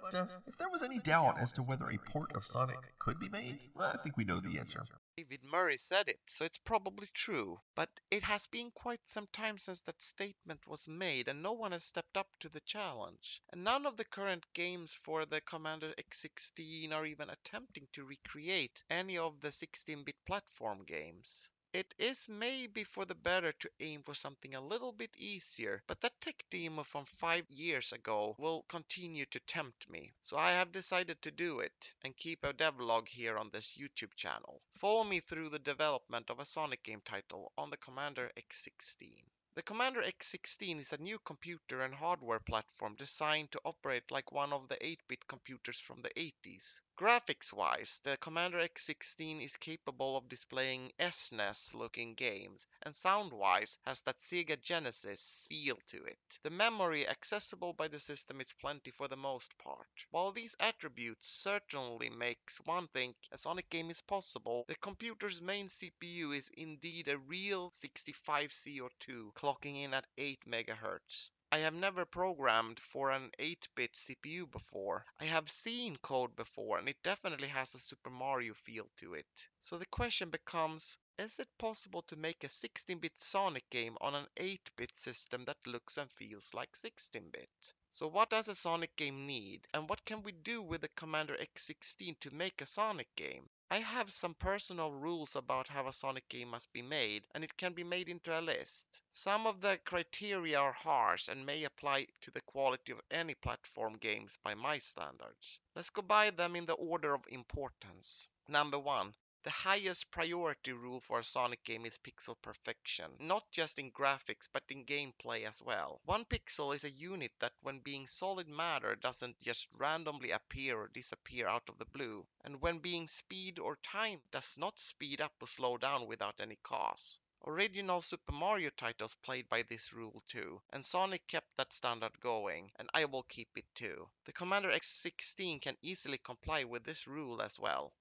But if there was any doubt as to whether a port of Sonic could be made, well, I think we know the answer. David Murray said it, so it's probably true. But it has been quite some time since that statement was made, and no one has stepped up to the challenge. And none of the current games for the Commander X16 are even attempting to recreate any of the 16-bit platform games. It is maybe for the better to aim for something a little bit easier, but that tech demo from 5 years ago will continue to tempt me. So I have decided to do it and keep a devlog here on this YouTube channel. Follow me through the development of a Sonic game title on the Commander X16. The Commander X16 is a new computer and hardware platform designed to operate like one of the 8-bit computers from the 80s. Graphics-wise, the Commander X16 is capable of displaying SNES-looking games, and sound-wise has that Sega Genesis feel to it. The memory accessible by the system is plenty for the most part. While these attributes certainly makes one think a Sonic game is possible, the computer's main CPU is indeed a real 65CO2 clocking in at 8 MHz. I have never programmed for an 8-bit CPU before. I have seen code before and it definitely has a Super Mario feel to it. So the question becomes, is it possible to make a 16-bit Sonic game on an 8-bit system that looks and feels like 16-bit? So what does a Sonic game need? And what can we do with the Commander X16 to make a Sonic game? I have some personal rules about how a Sonic game must be made, and it can be made into a list. Some of the criteria are harsh and may apply to the quality of any platform games by my standards. Let's go by them in the order of importance. Number 1. The highest priority rule for a Sonic game is pixel perfection, not just in graphics but in gameplay as well. One pixel is a unit that when being solid matter doesn't just randomly appear or disappear out of the blue, and when being speed or time does not speed up or slow down without any cause. Original Super Mario titles played by this rule too, and Sonic kept that standard going, and I will keep it too. The Commander X16 can easily comply with this rule as well.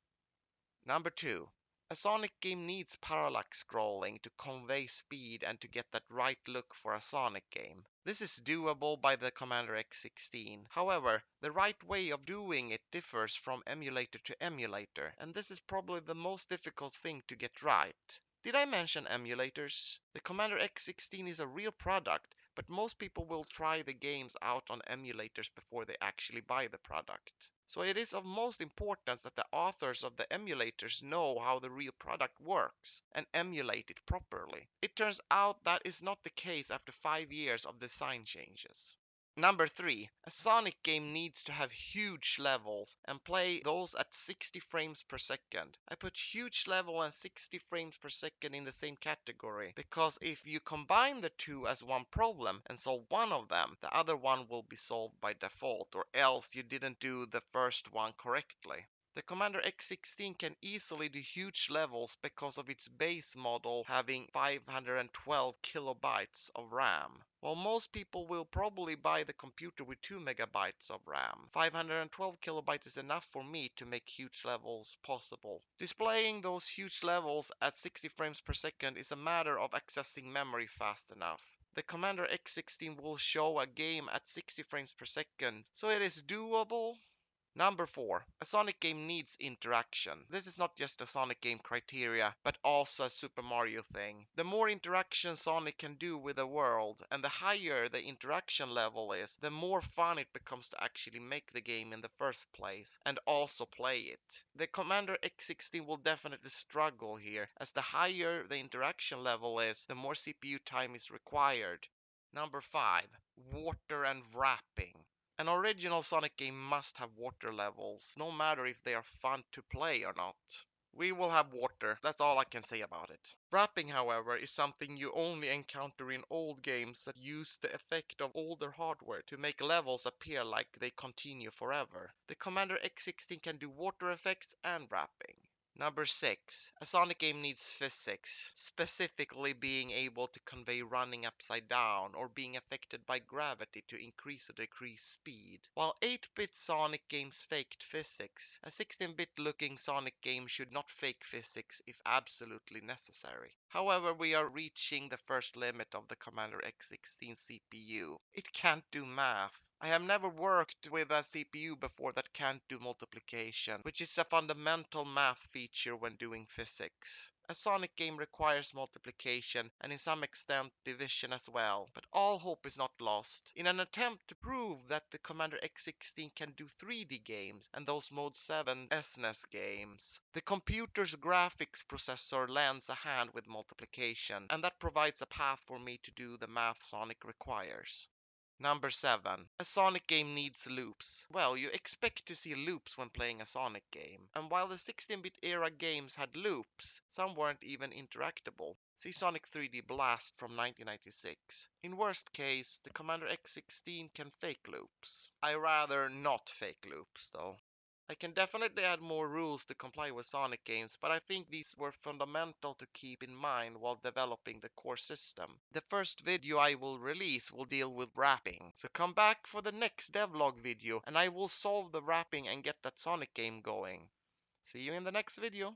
Number 2. A Sonic game needs parallax scrolling to convey speed and to get that right look for a Sonic game. This is doable by the Commander X16. However, the right way of doing it differs from emulator to emulator, and this is probably the most difficult thing to get right. Did I mention emulators? The Commander X16 is a real product, but most people will try the games out on emulators before they actually buy the product. So it is of most importance that the authors of the emulators know how the real product works and emulate it properly. It turns out that is not the case after 5 years of design changes. Number 3. A Sonic game needs to have huge levels and play those at 60 frames per second. I put huge level and 60 frames per second in the same category because if you combine the two as one problem and solve one of them, the other one will be solved by default, or else you didn't do the first one correctly. The Commander X16 can easily do huge levels because of its base model having 512 kilobytes of RAM. While most people will probably buy the computer with 2 megabytes of RAM, 512 kilobytes is enough for me to make huge levels possible. Displaying those huge levels at 60 frames per second is a matter of accessing memory fast enough. The Commander X16 will show a game at 60 frames per second, so it is doable. Number 4. A Sonic game needs interaction. This is not just a Sonic game criteria, but also a Super Mario thing. The more interaction Sonic can do with the world, and the higher the interaction level is, the more fun it becomes to actually make the game in the first place, and also play it. The Commander X16 will definitely struggle here, as the higher the interaction level is, the more CPU time is required. Number 5. Water and wrapping. An original Sonic game must have water levels, no matter if they are fun to play or not. We will have water, that's all I can say about it. Wrapping, however, is something you only encounter in old games that use the effect of older hardware to make levels appear like they continue forever. The Commander X16 can do water effects and wrapping. Number 6. A Sonic game needs physics, specifically being able to convey running upside down or being affected by gravity to increase or decrease speed. While 8-bit Sonic games faked physics, a 16-bit looking Sonic game should not fake physics if absolutely necessary. However, we are reaching the first limit of the Commander X16 CPU. It can't do math. I have never worked with a CPU before that can't do multiplication, which is a fundamental math feature when doing physics. A Sonic game requires multiplication and in some extent division as well, but all hope is not lost. In an attempt to prove that the Commander X16 can do 3D games and those Mode 7 SNES games, the computer's graphics processor lends a hand with multiplication, and that provides a path for me to do the math Sonic requires. Number 7. A Sonic game needs loops. Well, you expect to see loops when playing a Sonic game. And while the 16-bit era games had loops, some weren't even interactable. See Sonic 3D Blast from 1996. In worst case, the Commander X16 can fake loops. I rather not fake loops, though. I can definitely add more rules to comply with Sonic games, but I think these were fundamental to keep in mind while developing the core system. The first video I will release will deal with wrapping, so come back for the next devlog video and I will solve the wrapping and get that Sonic game going. See you in the next video.